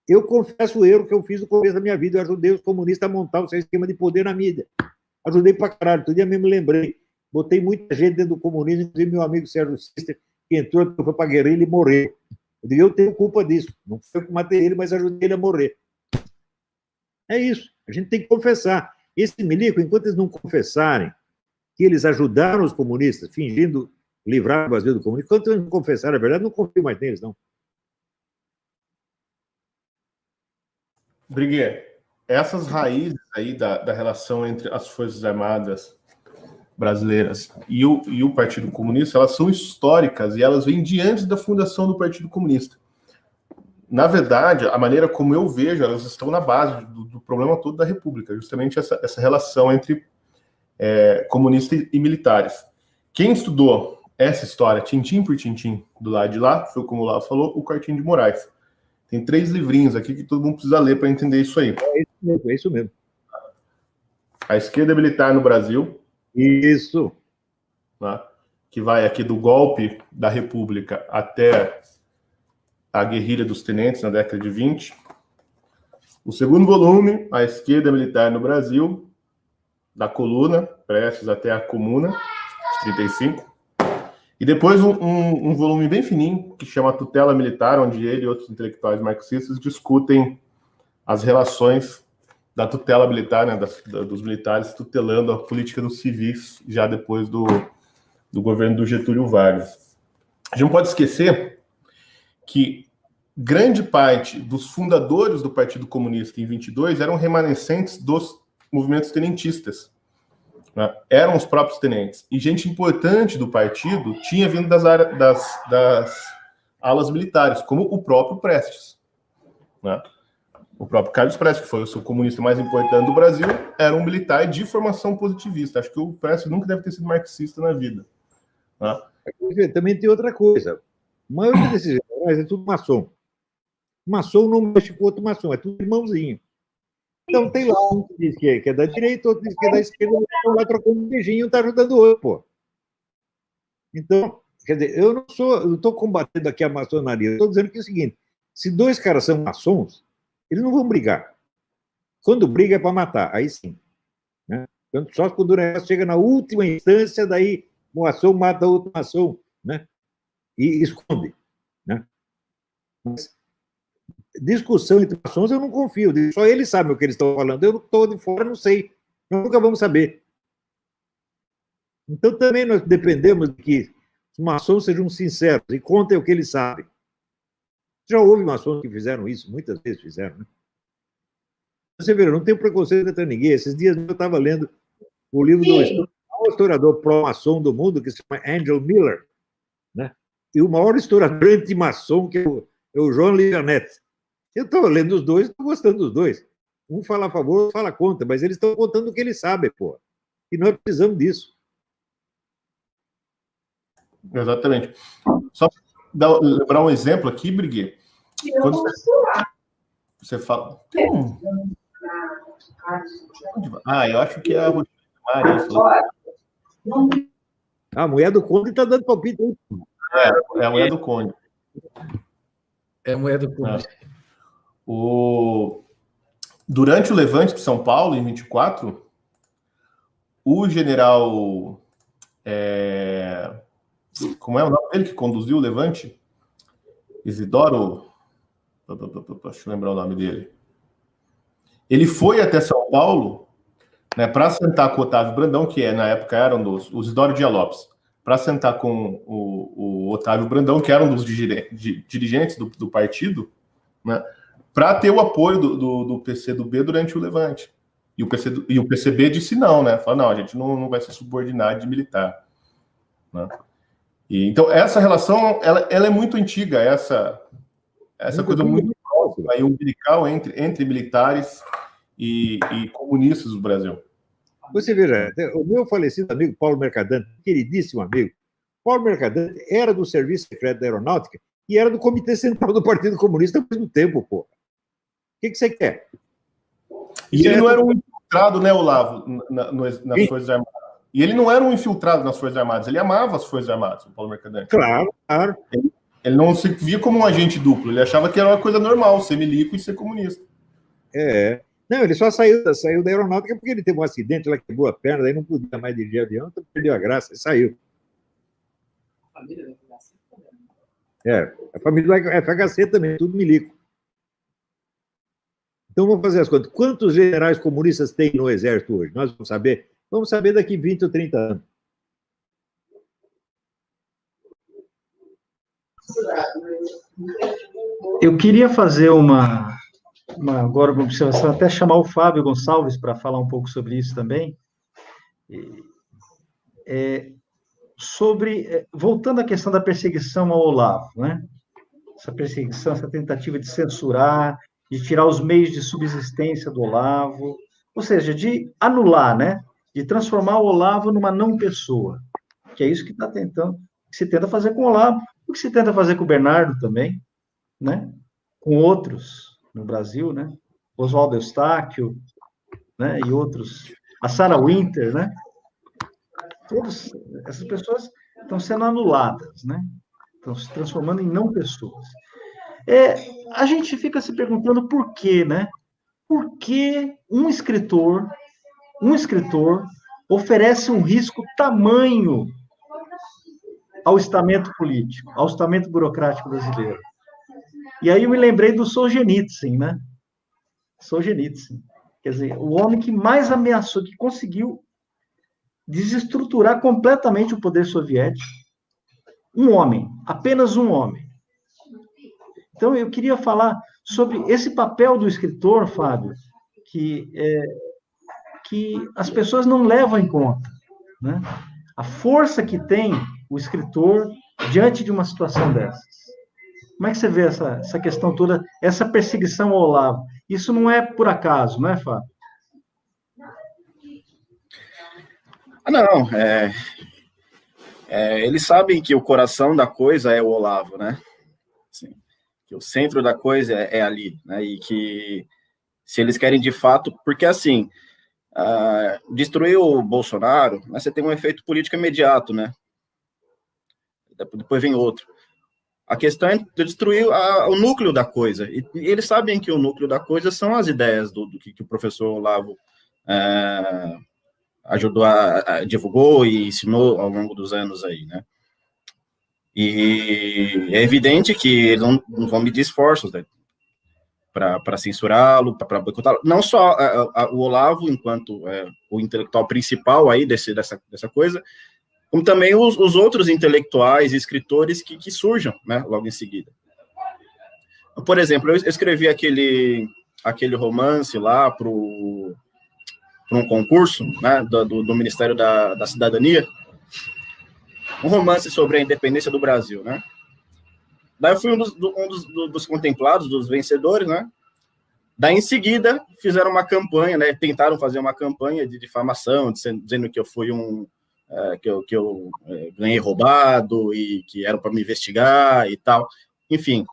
Eu confesso o erro que eu fiz no começo da minha vida. Eu ajudei os comunistas a montar o seu esquema de poder na mídia. Ajudei pra caralho. Todo dia mesmo me lembrei. Botei muita gente dentro do comunismo, inclusive meu amigo Sérgio Sister, que entrou, foi pra guerrilha e morreu. Eu digo, eu tenho culpa disso. Não foi eu que matei ele, mas ajudei ele a morrer. É isso. A gente tem que confessar. Esse milico, enquanto eles não confessarem que eles ajudaram os comunistas, fingindo livrar o Brasil do comunismo, enquanto eles não confessarem a verdade, não confio mais neles, não. Briguet, essas raízes aí da relação entre as Forças Armadas brasileiras e o Partido Comunista, elas são históricas e elas vêm de antes da fundação do Partido Comunista. Na verdade, a maneira como eu vejo, elas estão na base do problema todo da República, justamente essa relação entre comunistas e militares. Quem estudou essa história, tintim por tintim, do lado de lá, foi como o Olavo falou, o Quartinho de Moraes. Tem 3 livrinhos aqui que todo mundo precisa ler para entender isso aí. É isso mesmo. A Esquerda Militar no Brasil. Isso. Né, que vai aqui do golpe da República até a guerrilha dos tenentes na década de 20. O segundo volume, A Esquerda Militar no Brasil, da coluna, prestes até a Comuna, de 35. E depois um volume bem fininho, que chama Tutela Militar, onde ele e outros intelectuais marxistas discutem as relações da tutela militar, né, dos militares tutelando a política dos civis, já depois do governo do Getúlio Vargas. A gente não pode esquecer que grande parte dos fundadores do Partido Comunista em 22 eram remanescentes dos movimentos tenentistas. Né? Eram os próprios tenentes. E gente importante do partido tinha vindo das alas militares, como o próprio Prestes. Né? O próprio Carlos Prestes, que foi o comunista mais importante do Brasil, era um militar de formação positivista. Acho que o Prestes nunca deve ter sido marxista na vida. Né? Também tem outra coisa. A maioria desses generais é tudo maçom. Maçom não mexe com outro maçom, é tudo irmãozinho. Então tem lá um que diz que é da direita, outro diz que é da esquerda, estão lá trocando um beijinho, um está ajudando o outro, pô. Então, quer dizer, eu não estou combatendo aqui a maçonaria, eu estou dizendo que é o seguinte, se 2 caras são maçons, eles não vão brigar. Quando briga é para matar, aí sim. Né? Só quando o negócio chega na última instância, daí um maçom mata outro maçom, né? E esconde. Né? Mas discussão entre maçons, eu não confio. Só eles sabem o que eles estão falando. Eu estou de fora, não sei. Nós nunca vamos saber. Então, também nós dependemos de que os maçons sejam sinceros e contem o que eles sabem. Já houve maçons que fizeram isso, muitas vezes fizeram, né? Você vê, eu não tenho preconceito contra ninguém. Esses dias eu estava lendo o livro do maior historiador pró-maçom do mundo, que se chama Angel Miller, né? E o maior historiador anti-maçom, que é o João Lianet. Eu estava lendo os dois, estou gostando dos dois. Um fala a favor, outro fala contra, mas eles estão contando o que eles sabem, pô. E nós precisamos disso. Exatamente. Só para lembrar um exemplo aqui, Briguet. Quando você fala... eu acho que é a Rodrigo Mari. A mulher do Conde está dando palpite aí. É a mulher do Conde. É a mulher do Conde. Durante o levante de São Paulo, em 24, o general... como é o nome dele que conduziu o levante? Isidoro... Deixa eu lembrar o nome dele. Ele foi até São Paulo, né, para sentar com o Otávio Brandão, que na época eram os Isidoro Dia Lopes, para sentar com o Otávio Brandão, que era um dos dirigentes do partido, né, para ter o apoio do PCdoB durante o levante. E o PCB disse não, né? Falou, não, a gente não vai se subordinar de militar. Né? Então, essa relação, ela é muito antiga, essa coisa muito próxima e umbilical entre militares e comunistas do Brasil. Você veja, o meu falecido amigo Paulo Mercadante, queridíssimo amigo, Paulo Mercadante era do Serviço Secreto da Aeronáutica e era do Comitê Central do Partido Comunista ao mesmo tempo, pô. O que você quer? E ele não era um infiltrado, né, Olavo, nas Forças Armadas. E ele não era um infiltrado nas Forças Armadas, ele amava as Forças Armadas, o Paulo Mercadante. Claro, claro. Ele não se via como um agente duplo, ele achava que era uma coisa normal, ser milico e ser comunista. Não, ele só saiu da aeronáutica porque ele teve um acidente, ela quebrou a perna, daí não podia mais dirigir avião, então perdeu a graça e saiu. A família da FHC também. A família da FHC também, tudo milico. Então vamos fazer as contas. Quantos generais comunistas tem no Exército hoje? Nós vamos saber? Vamos saber daqui 20 ou 30 anos. Eu queria fazer agora uma observação, até chamar o Fábio Gonçalves para falar um pouco sobre isso também. Voltando à questão da perseguição ao Olavo, né? Essa perseguição, essa tentativa de censurar, de tirar os meios de subsistência do Olavo, ou seja, de anular, né? De transformar o Olavo numa não pessoa, que é isso que se tenta fazer com o Olavo, o que se tenta fazer com o Bernardo também, né? Com outros no Brasil, né? Oswaldo Eustáquio, né? E outros, a Sarah Winter, né? Todas essas pessoas estão sendo anuladas, né? Estão se transformando em não pessoas. A gente fica se perguntando por quê, né? Por que um escritor oferece um risco tamanho ao estamento político, ao estamento burocrático brasileiro? E aí eu me lembrei do Solzhenitsyn, né? Solzhenitsyn. Quer dizer, o homem que mais ameaçou, que conseguiu desestruturar completamente o poder soviético. Um homem, apenas um homem. Então, eu queria falar sobre esse papel do escritor, Fábio, que as pessoas não levam em conta, né? A força que tem o escritor diante de uma situação dessas. Como é que você vê essa questão toda, essa perseguição ao Olavo? Isso não é por acaso, não é, Fábio? Não, eles sabem que o coração da coisa é o Olavo, né? Assim, que o centro da coisa é ali, né? E que se eles querem de fato, porque assim, destruir o Bolsonaro, né, você tem um efeito político imediato, né? Depois vem outro. A questão é destruir o núcleo da coisa. E eles sabem que o núcleo da coisa são as ideias do que o professor Olavo ajudou divulgou e ensinou ao longo dos anos aí, né? E é evidente que eles não vão medir esforços, né? para censurá-lo, para boicotá-lo. Não só o Olavo, enquanto o intelectual principal aí dessa coisa, como também os outros intelectuais e escritores que surjam, né, logo em seguida. Por exemplo, eu escrevi aquele romance lá para um concurso, né, do Ministério da Cidadania, um romance sobre a independência do Brasil, né? Daí eu fui um dos contemplados, dos vencedores, né? Daí, em seguida, fizeram uma campanha, né? Tentaram fazer uma campanha de difamação, dizendo que eu fui que eu ganhei roubado e que eram para me investigar e tal. Enfim.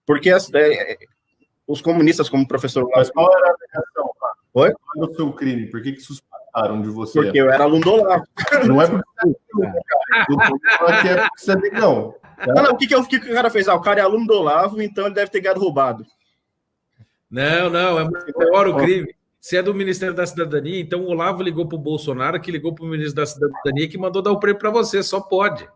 Porque os comunistas, como o professor... Mas qual era a alegação? Oi? Qual era o seu crime? Por que suspeitaram de você? Porque eu era aluno do Olavo. Não é porque você é negão. Não, o que o cara fez? O cara é aluno do Olavo, então ele deve ter ganhado roubado. Não, é maior o crime. Se é do Ministério da Cidadania, então o Olavo ligou para o Bolsonaro, que ligou para o ministro da Cidadania, que mandou dar o prêmio para você, só pode.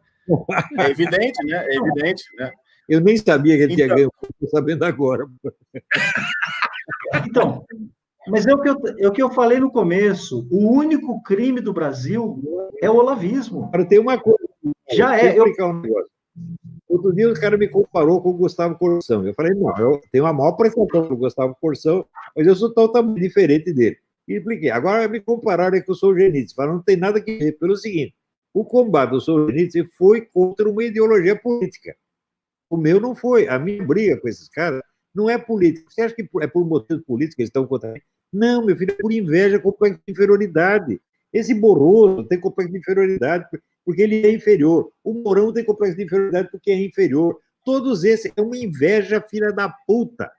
É evidente, né? É evidente, né? Eu nem sabia que ele tinha ganho, estou sabendo agora. Então, mas é o que eu falei no começo. O único crime do Brasil é o olavismo. Agora, tem uma coisa. Já Deixa eu explicar um negócio. Outro dia o cara me comparou com o Gustavo Corsão. Eu falei, não, eu tenho a maior prestação pelo Gustavo Corsão, mas eu sou totalmente diferente dele. E expliquei. Agora me compararam com o Solzhenitsyn. Falaram, não tem nada que ver. Pelo seguinte, o combate do Solzhenitsyn foi contra uma ideologia política. O meu não foi. A minha briga com esses caras não é política. Você acha que é por motivos políticos que eles estão contra mim? Não, meu filho, é por inveja, complexo de inferioridade. Esse Borroso tem complexo de inferioridade porque ele é inferior. O Mourão tem complexo de inferioridade porque é inferior. Todos esses é uma inveja filha da puta.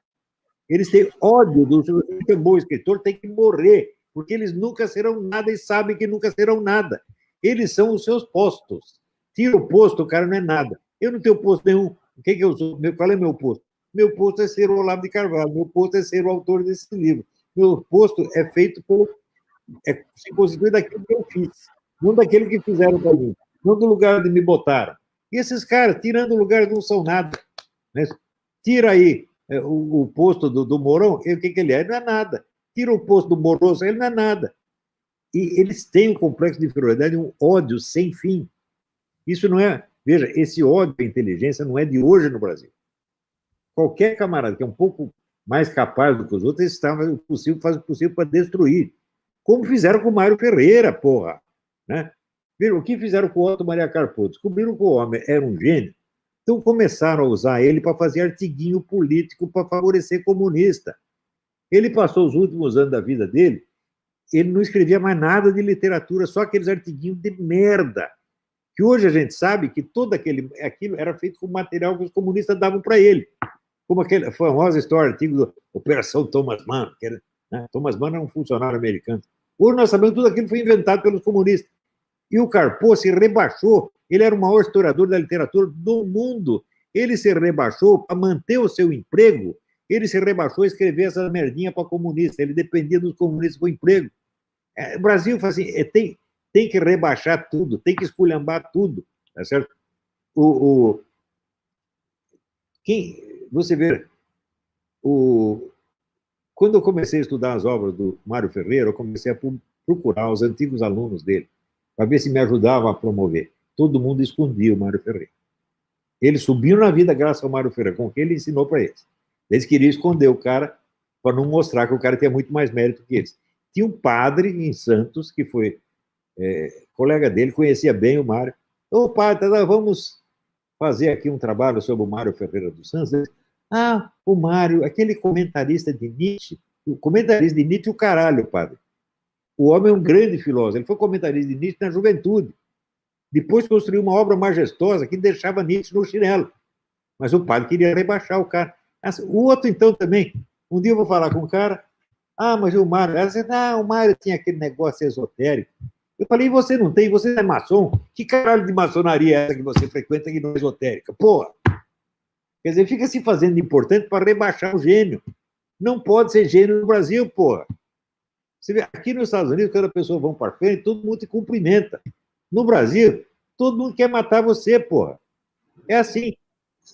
Eles têm ódio do seu bom escritor, tem que morrer, porque eles nunca serão nada e sabem que nunca serão nada. Eles são os seus postos. Tira o posto, o cara não é nada. Eu não tenho posto nenhum. O que eu sou? Qual é meu posto? Meu posto é ser o Olavo de Carvalho, meu posto é ser o autor desse livro. Meu posto é feito se constitui daquilo que eu fiz, não daquele que fizeram para mim, não do lugar onde me botaram. E esses caras, tirando o lugar, não são nada. Né? Tira aí o posto do Mourão, o que ele é? Ele não é nada. Tira o posto do Borroso, ele não é nada. E eles têm um complexo de inferioridade, um ódio sem fim. Isso não é... Veja, esse ódio à inteligência não é de hoje no Brasil. Qualquer camarada que é um pouco mais capaz do que os outros, faz o possível para destruir. Como fizeram com o Mário Ferreira, porra. Né? Viram, o que fizeram com o Otto Maria Carpo? Descobriram que o homem era um gênio, então começaram a usar ele para fazer artiguinho político para favorecer comunista. Ele passou os últimos anos da vida dele, ele não escrevia mais nada de literatura, só aqueles artiguinhos de merda, que hoje a gente sabe que todo aquilo era feito com material que os comunistas davam para ele. Como aquela famosa história, artigo da Operação Thomas Mann, que era, né? Thomas Mann era um funcionário americano. Hoje nós sabemos que tudo aquilo foi inventado pelos comunistas. E o Carpo se rebaixou, ele era o maior historiador da literatura do mundo, ele se rebaixou para manter o seu emprego, ele se rebaixou a escrever essa merdinha para comunista, ele dependia dos comunistas para o emprego. O Brasil faz assim, tem que rebaixar tudo, tem que esculhambar tudo, tá certo? Você vê, quando eu comecei a estudar as obras do Mário Ferreira, eu comecei a procurar os antigos alunos dele, para ver se me ajudavam a promover. Todo mundo escondia o Mário Ferreira. Eles subiram na vida graças ao Mário Ferreira, com o que ele ensinou para eles. Eles queriam esconder o cara, para não mostrar que o cara tinha muito mais mérito que eles. Tinha um padre em Santos, que foi colega dele, conhecia bem o Mário. Ô, padre, vamos fazer aqui um trabalho sobre o Mário Ferreira dos Santos. O Mário, aquele comentarista de Nietzsche, o comentarista de Nietzsche, o caralho, padre. O homem é um grande filósofo, ele foi comentarista de Nietzsche na juventude. Depois construiu uma obra majestosa que deixava Nietzsche no chinelo. Mas o padre queria rebaixar o cara. O outro, então, também. Um dia eu vou falar com o cara, mas o Mário... Ela disse, o Mário tinha aquele negócio esotérico. Eu falei, você não tem? Você é maçom? Que caralho de maçonaria é essa que você frequenta que não é esotérica? Porra! Quer dizer, fica se fazendo importante para rebaixar o gênio. Não pode ser gênio no Brasil, porra. Você vê, aqui nos Estados Unidos, quando a pessoa vai para frente, todo mundo te cumprimenta. No Brasil, todo mundo quer matar você, porra. É assim.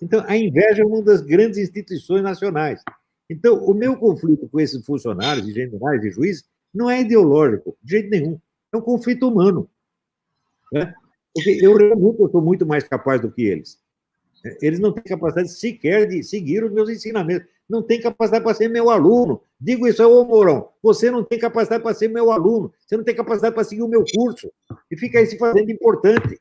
Então, a inveja é uma das grandes instituições nacionais. Então, o meu conflito com esses funcionários, e generais e juízes, não é ideológico, de jeito nenhum. É um conflito humano. Né? Porque eu realmente sou muito mais capaz do que eles. Eles não têm capacidade sequer de seguir os meus ensinamentos. Não têm capacidade para ser meu aluno. Digo isso ao Mourão. Você não tem capacidade para ser meu aluno. Você não tem capacidade para seguir o meu curso. E fica aí se fazendo importante.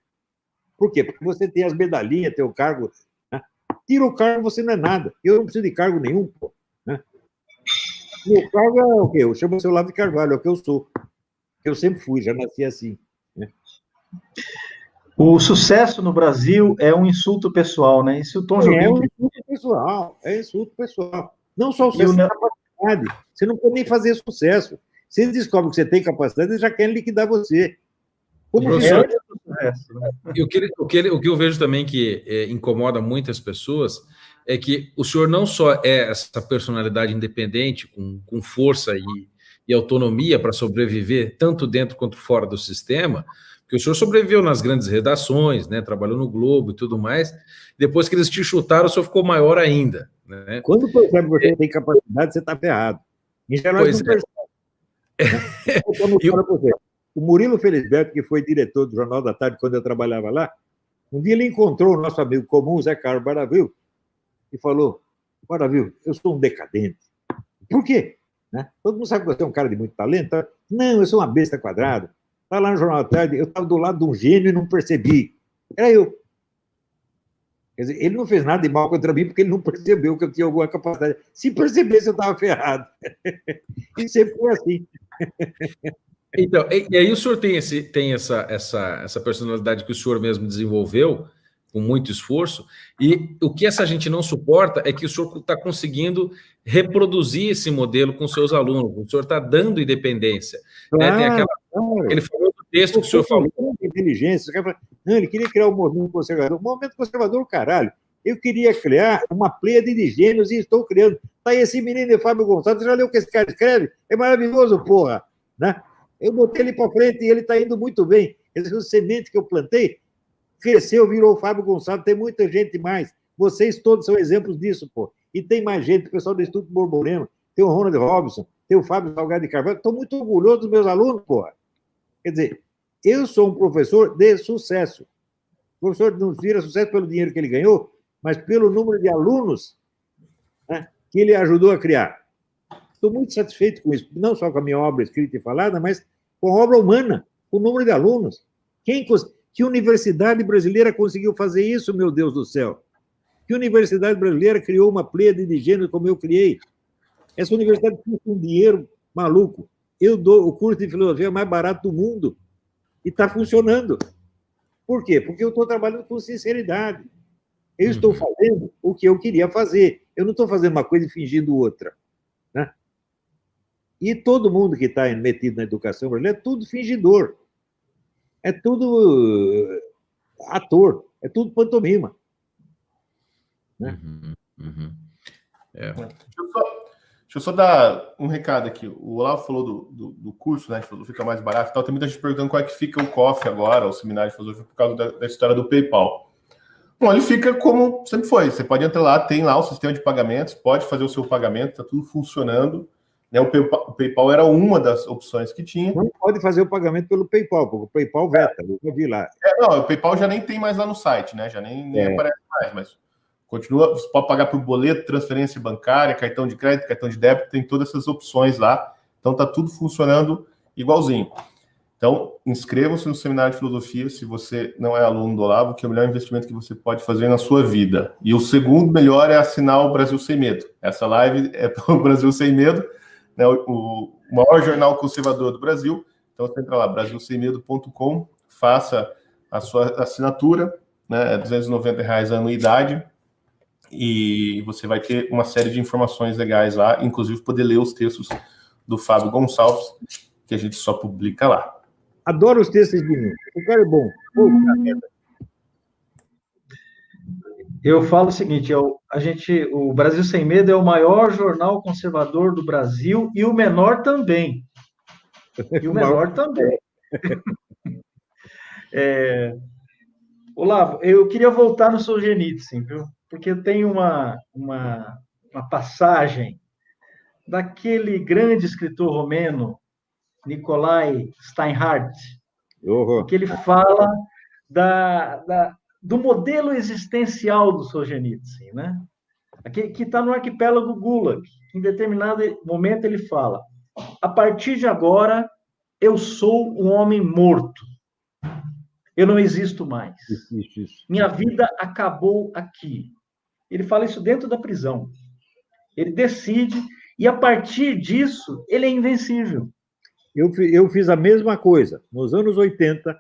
Por quê? Porque você tem as medalhinhas, tem o cargo. Né? Tira o cargo, você não é nada. Eu não preciso de cargo nenhum, pô. Né? Meu cargo é o quê? Eu chamo o seu Olavo de Carvalho, é o que eu sou. Eu sempre fui, já nasci assim. Né? O sucesso no Brasil é um insulto pessoal, né? Isso o Tom Jobim... É um insulto pessoal, é insulto pessoal. Não só o sucesso da capacidade. Você não pode nem fazer sucesso. Se eles descobrem que você tem capacidade, eles já querem liquidar você. Como Professor, sucesso, né? E o que eu vejo também que incomoda muitas pessoas é que o senhor não só é essa personalidade independente, com força e autonomia para sobreviver, tanto dentro quanto fora do sistema, porque o senhor sobreviveu nas grandes redações, né, trabalhou no Globo e tudo mais, depois que eles te chutaram, o senhor ficou maior ainda. Né? Quando percebe que você tem capacidade, você está ferrado. Em geral, não percebe. O Murilo Felisberto, que foi diretor do Jornal da Tarde quando eu trabalhava lá, um dia ele encontrou o nosso amigo comum, Zé Carlos Baravil, e falou: Baravil, eu sou um decadente. Por quê? Né? Todo mundo sabe que você é um cara de muito talento. Tá? Não, eu sou uma besta quadrada. Está lá no Jornal da Tarde, eu estava do lado de um gênio e não percebi. Era eu. Quer dizer, ele não fez nada de mal contra mim porque ele não percebeu que eu tinha alguma capacidade. Se percebesse, eu estava ferrado. E sempre foi assim. Então, e aí o senhor tem essa personalidade que o senhor mesmo desenvolveu, com muito esforço, e o que essa gente não suporta é que o senhor está conseguindo reproduzir esse modelo com seus alunos, o senhor está dando independência. Claro, né? Tem aquele famoso texto que o senhor falou. Inteligência, não, ele queria criar um movimento conservador. Um movimento conservador, caralho. Eu queria criar uma pleiade de gênios e estou criando. Está aí esse menino de Fábio Gonçalves, você já leu o que esse cara escreve? É maravilhoso, porra. Né? Eu botei ele para frente e ele está indo muito bem. Essa semente que eu plantei cresceu, virou o Fábio Gonçalves, tem muita gente mais. Vocês todos são exemplos disso, pô. E tem mais gente, o pessoal do Instituto Borborema, tem o Ronald Robson, tem o Fábio Salgado de Carvalho. Estou muito orgulhoso dos meus alunos, porra. Quer dizer, eu sou um professor de sucesso. O professor não vira sucesso pelo dinheiro que ele ganhou, mas pelo número de alunos, né, que ele ajudou a criar. Estou muito satisfeito com isso, não só com a minha obra escrita e falada, mas com a obra humana, com o número de alunos. Que universidade brasileira conseguiu fazer isso, meu Deus do céu? Que universidade brasileira criou uma pleiade de gênero como eu criei? Essa universidade custa um dinheiro maluco. Eu dou o curso de filosofia mais barato do mundo e está funcionando. Por quê? Porque eu estou trabalhando com sinceridade. Eu estou fazendo o que eu queria fazer. Eu não estou fazendo uma coisa e fingindo outra. Né? E todo mundo que está metido na educação brasileira é tudo fingidor. É tudo ator. É tudo pantomima. Né? Deixa eu só dar um recado aqui. O Olavo falou do curso, né? Falou, fica mais barato e tal. Tem muita gente perguntando qual é que fica o COF agora, o seminário de filosofia, por causa da história do PayPal. Bom, ele fica como sempre foi. Você pode entrar lá, tem lá o sistema de pagamentos, pode fazer o seu pagamento, está tudo funcionando. Né? O PayPal era uma das opções que tinha. Não pode fazer o pagamento pelo PayPal, porque o PayPal veta, eu vi lá. Não, o PayPal já nem tem mais lá no site, né? Já nem aparece mais, mas continua, você pode pagar por boleto, transferência bancária, cartão de crédito, cartão de débito, tem todas essas opções lá. Então tá tudo funcionando igualzinho. Então, inscrevam-se no Seminário de Filosofia se você não é aluno do Olavo, que é o melhor investimento que você pode fazer na sua vida. E o segundo melhor é assinar o Brasil Sem Medo. Essa live é para o Brasil Sem Medo, né, o maior jornal conservador do Brasil. Então, você entra lá, brasilsemmedo.com, faça a sua assinatura, né, é R$290 a anuidade, e você vai ter uma série de informações legais lá, inclusive poder ler os textos do Fábio Gonçalves, que a gente só publica lá. Adoro os textos de mim. O cara é bom. Eu falo o seguinte, o Brasil Sem Medo é o maior jornal conservador do Brasil e o menor também. Olavo, eu queria voltar no Solzhenitsyn, viu? porque tem uma passagem daquele grande escritor romeno, Nikolai Steinhardt, que ele fala do modelo existencial do Solzhenitsyn, né? Que está no arquipélago Gulag. Em determinado momento ele fala: a partir de agora, eu sou um homem morto. Eu não existo mais. Minha vida acabou aqui. Ele fala isso dentro da prisão. Ele decide, e a partir disso, ele é invencível. Eu fiz a mesma coisa. Nos anos 80,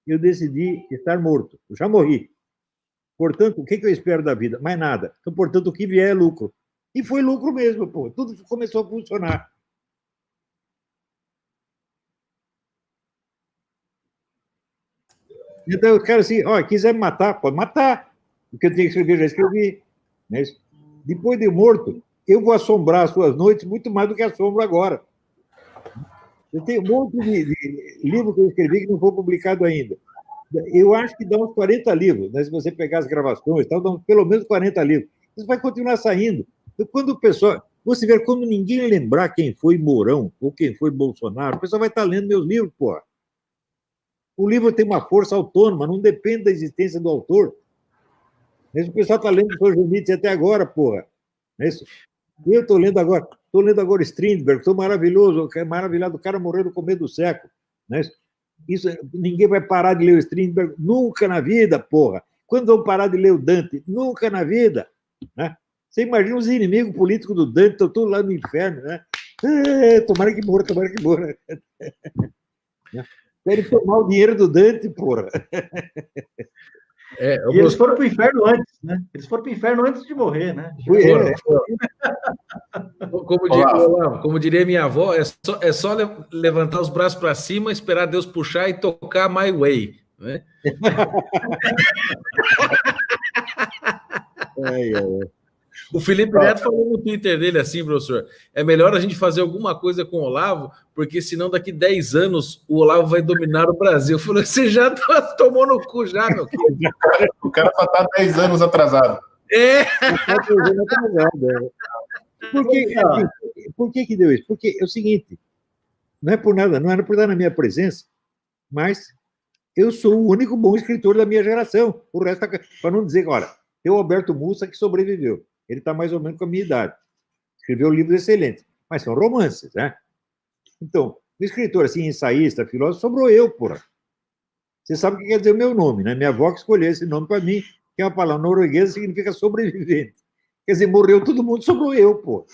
eu decidi estar morto. Eu já morri. Portanto, o que eu espero da vida? Mais nada. Então, portanto, o que vier é lucro. E foi lucro mesmo, pô. Tudo começou a funcionar. Então, os caras assim, quiser me matar, pode matar. O que eu tinha que escrever, já escrevi. Né? Depois de morto, eu vou assombrar as suas noites muito mais do que assombro agora. Eu tenho um monte de livro que eu escrevi que não foi publicado ainda. Eu acho que dá uns 40 livros, né? Se você pegar as gravações, dá uns, pelo menos 40 livros. Isso vai continuar saindo. Então, quando o pessoal... Você vê, quando ninguém lembrar quem foi Mourão ou quem foi Bolsonaro, o pessoal vai estar lendo meus livros, porra. O livro tem uma força autônoma, não depende da existência do autor. O pessoal está lendo o Solzhenitsyn até agora, porra. Não é isso? Eu estou lendo agora Strindberg, estou maravilhoso, maravilhado, o cara morreu no começo do século. Não é isso? Ninguém vai parar de ler o Strindberg nunca na vida, porra. Quando vão parar de ler o Dante? Nunca na vida. Né? Você imagina os inimigos políticos do Dante, estão todos lá no inferno, né? Tomara que morra, tomara que morra. Querem tomar o dinheiro do Dante, porra. E eles foram para o inferno antes, né? Eles foram para o inferno antes de morrer, né? Como diria minha avó, é só levantar os braços para cima, esperar Deus puxar e tocar My Way. Né? O Felipe Neto falou no Twitter dele assim, professor, é melhor a gente fazer alguma coisa com o Olavo, porque senão daqui 10 anos o Olavo vai dominar o Brasil. Eu falei, você já tomou no cu já, meu querido. O cara só está 10 anos atrasado. Por que deu isso? Porque é o seguinte, não é por nada, não era por nada na minha presença, mas eu sou o único bom escritor da minha geração. O resto, para não dizer, olha, tem o Alberto Mussa que sobreviveu. Ele está mais ou menos com a minha idade. Escreveu livros excelentes, mas são romances, né? Então, o escritor, assim, ensaísta, filósofo, sobrou eu, porra. Você sabe o que quer dizer o meu nome, né? Minha avó que escolheu esse nome para mim, que é uma palavra norueguesa, significa sobrevivente. Quer dizer, morreu todo mundo, sobrou eu, pô.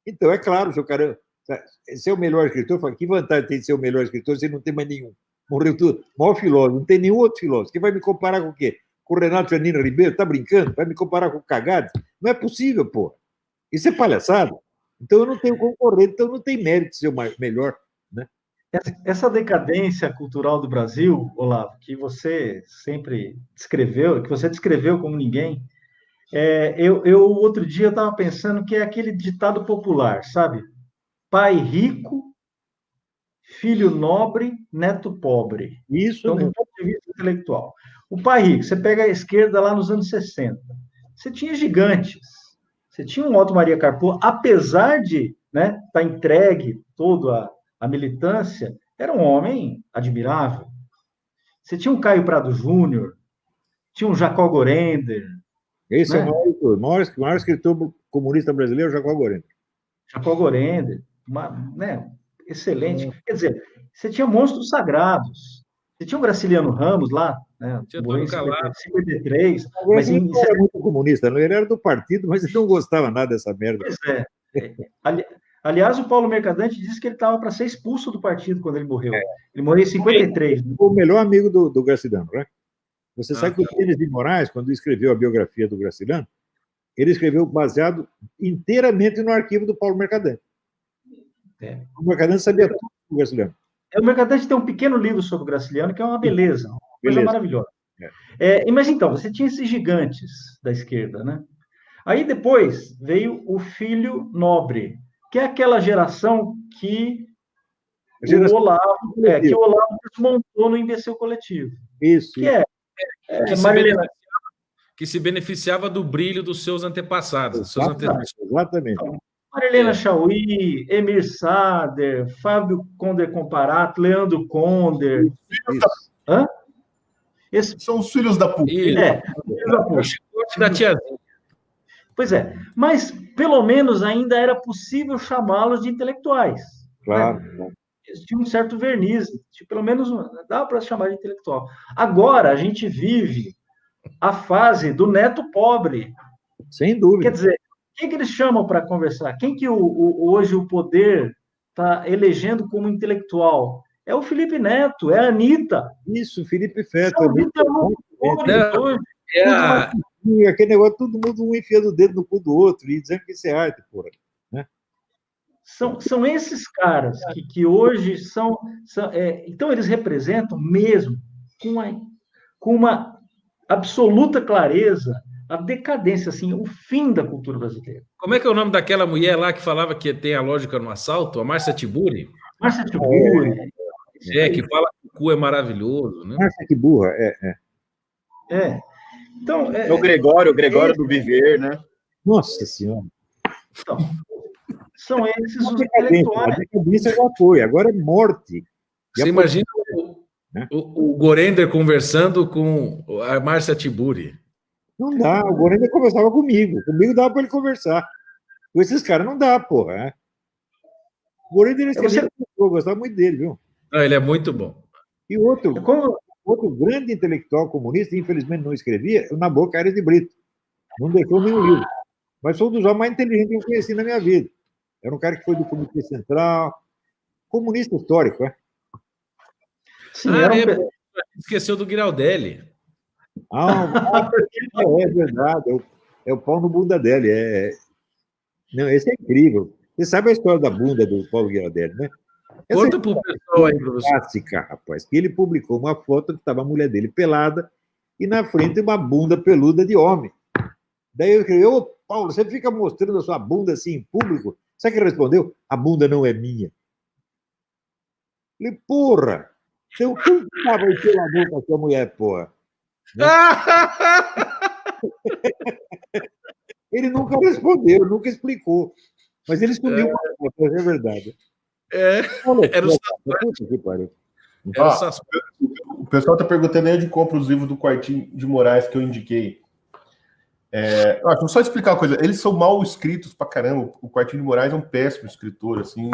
Então, é claro, se o cara ser o melhor escritor, fala, que vantagem tem de ser o melhor escritor se não tem mais nenhum? Morreu tudo. Maior filósofo, não tem nenhum outro filósofo. Quem vai me comparar com o quê? Com o Renato Janino Ribeiro? Tá brincando? Vai me comparar com o Cagades? Não é possível, pô. Isso é palhaçada. Então eu não tenho concorrente, então não tem mérito de ser o melhor, né? Essa decadência cultural do Brasil, Olavo, que você sempre descreveu, que você descreveu como ninguém, eu outro dia estava pensando que é aquele ditado popular, sabe? Pai rico, filho nobre, neto pobre. Isso, então, do ponto de vista intelectual. O pai rico, você pega a esquerda lá nos anos 60, você tinha gigantes, você tinha um Otto Maria Carpo, apesar de estar entregue toda a militância, era um homem admirável. Você tinha um Caio Prado Júnior, tinha um Jacó Gorender. Esse é o maior escritor comunista brasileiro, Jacó Gorender. Jacó Gorender, excelente. Quer dizer, você tinha monstros sagrados. Você tinha o Graciliano Ramos lá, né? Morreu em 53. Mas ele não era muito comunista, não? Ele era do partido, mas ele não gostava nada dessa merda. Pois é. Aliás, o Paulo Mercadante disse que ele estava para ser expulso do partido quando ele morreu. Ele morreu em 53. O melhor amigo do Graciliano, né? Você sabe que o Denis de Moraes, quando escreveu a biografia do Graciliano, ele escreveu baseado inteiramente no arquivo do Paulo Mercadante. O Mercadante sabia tudo do Graciliano. O Mercadante tem um pequeno livro sobre o Graciliano, que é uma beleza, uma coisa maravilhosa. Mas então, você tinha esses gigantes da esquerda, né? Aí depois veio o filho nobre, que é aquela geração que o Olavo desmontou no Imbecil Coletivo. Isso. Que é Marilena... que se beneficiava do brilho dos seus antepassados. Dos seus antepassados. Exatamente. Marilena Chauí, Emir Sader, Fábio Conder Comparato, Leandro Conder. Hã? São os filhos da puta. O chicote da tiazinha. Pois é, mas pelo menos ainda era possível chamá-los de intelectuais. Claro. Né? Eles tinham um certo verniz, pelo menos dá para chamar de intelectual. Agora a gente vive a fase do neto pobre. Sem dúvida. Quer dizer, quem que eles chamam para conversar? Quem que hoje o poder está elegendo como intelectual? É o Felipe Neto, é a Anitta. Isso, Felipe Feto. Aquele negócio, todo mundo um enfiando o dedo no cu do outro e dizendo que isso é arte, porra. Né? São esses caras que hoje são então eles representam mesmo com uma absoluta clareza a decadência, assim, o fim da cultura brasileira. Como é que é o nome daquela mulher lá que falava que tem a lógica no assalto? A Márcia Tiburi? Márcia Tiburi. Que fala que o cu é maravilhoso, né? Márcia que burra, Então, o Gregório do Viver, né? Nossa Senhora. Então, são esses os intelectuais. A decadência já foi, agora é morte. Você imagina o Gorender conversando com a Márcia Tiburi. Não dá, o Gorender conversava comigo dava para ele conversar. Com esses caras não dá, porra. Né? O Gorender eu gostava muito dele, viu? Não, ele é muito bom. E outro grande intelectual comunista, infelizmente não escrevia, o Nabucco Aires de Brito. Não deixou nenhum livro. Mas foi um dos homens mais inteligentes que eu conheci na minha vida. Era um cara que foi do Comitê Central, comunista histórico, né? Sim, esqueceu do Giraldelli. É verdade. É o pau no bunda dele. Não, esse é incrível. Você sabe a história da bunda do Paulo Giraldelli, né? Conta pro pessoal aí, professor. Clássica, rapaz. Que ele publicou uma foto que estava a mulher dele pelada e na frente uma bunda peluda de homem. Daí eu escrevi: ô, Paulo, você fica mostrando a sua bunda assim em público? Sabe o que ele respondeu? A bunda não é minha. Eu falei: porra, então quem estava aí pela boca com a sua mulher, porra? Né? Ele nunca respondeu, nunca explicou. Mas ele sumiu com a foto, é verdade. Era o pessoal está perguntando aí onde compra os livros do Quartinho de Moraes que eu indiquei. Deixa eu só explicar uma coisa. Eles são mal escritos pra caramba. O Quartinho de Moraes é um péssimo escritor, assim.